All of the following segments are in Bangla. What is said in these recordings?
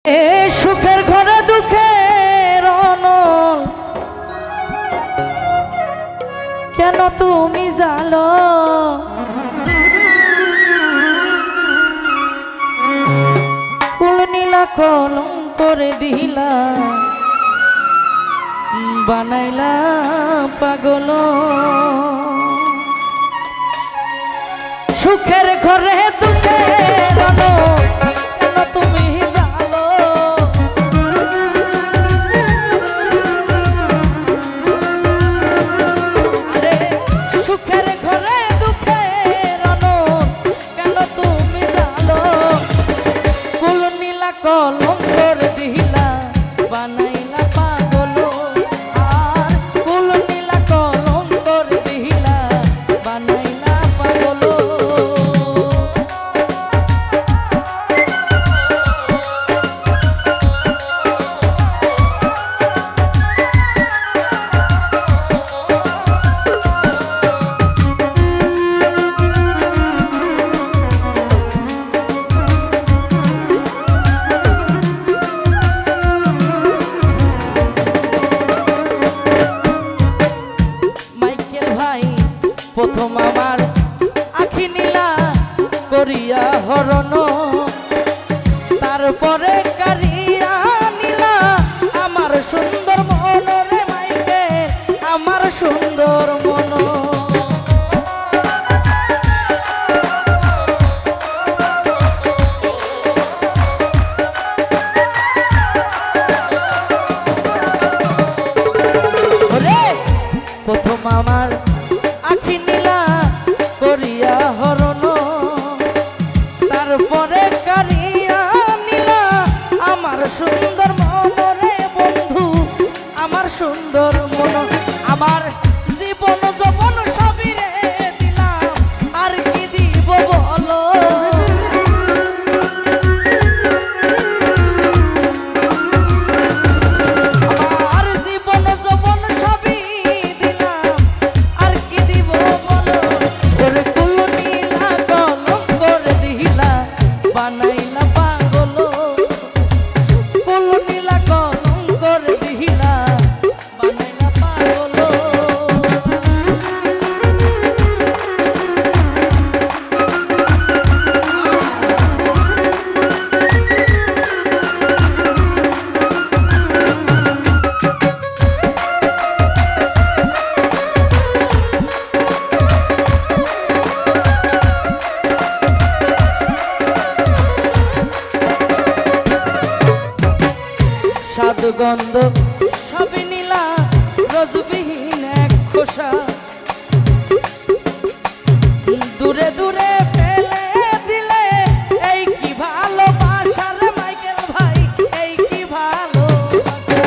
এ সুখের ঘরে দুঃখের অনল কেন তুমি জালো কুল নীলা কলম করে দিলা বানাইলা পাগল সুখের ঘরে দুঃখের অনল কেন তুমি জালো আরে সুখের ঘরে দুঃখের অনল কেন তুমি জালো কুল নীলা কলম করে দিলা বানাইলা পাগল আর কুল নীলা কলম করে দিলা বানাইলা পাগল প্রথম আমার আখি নীলা করিয়া হরণ তারপরে কারিয়া নীলা আমার সুন্দর মন রে মাইকে আমার সুন্দর মন প্রথম আমার আখি নীলা করিয়া হরণ তারপরে কারিয়া নীলা আমার সুন্দর মন রে বন্ধু আমার সুন্দর মন আমার জীবন যৌবন সবই রে দিলাম আর কি দিব বলো আমার জীবন যৌবন সবই দিলাম আর কি দিব বলো ওরে কুল নীলা কলম করে দিলা বানাইলা পাগল কুল নীলা কলম করে দিলা বানাইলা পাগল সাধু গন্ধ সবই নীলা রসবিহীন এক খোসা দূরে দূরে ফেলে দিলে এই কি ভালোবাসা রে মাইকেল ভাই এই কি ভালোবাসা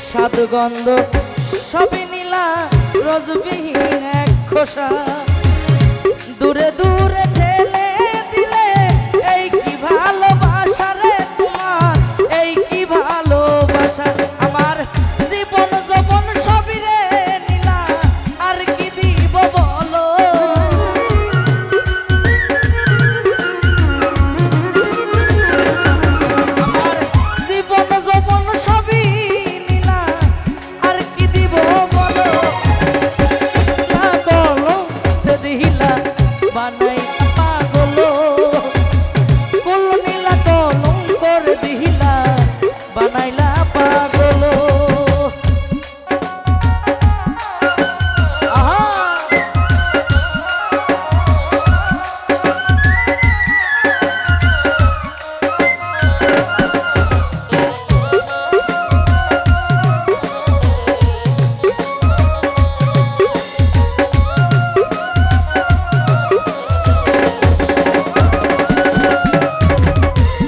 সাধু গন্ধ সবই নীলা রসবিহীন এক খোসা দূরে দূরে ঠেলে দিলে এই কি ভালোবাসা রে তোমার এই কি ভালোবাসা আমার জীবন যৌবন সবই রে নীলা আর কি দিব বলো আমার জীবন যৌবন সবই নীলা আর কি দিব বলো পাগল দিলা বানাই পাগল কুল নীলা কলম করে দিলা বানাইলা পাগল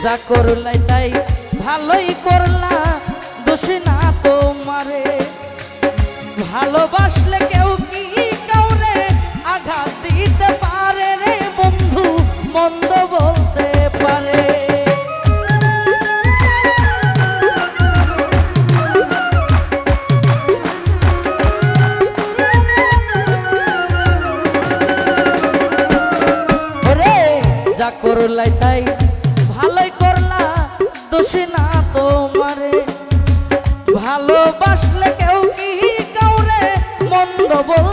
যা করলাই তাই ভালোই করলা দোষী না তোমারে ভালোবাসলে কেউ কি কাউরে আঘাত দিতে পারে রে বন্ধু মন্দ বলতে পারে ভালোবাসলে কেউ কি কাউরে মন্দ বল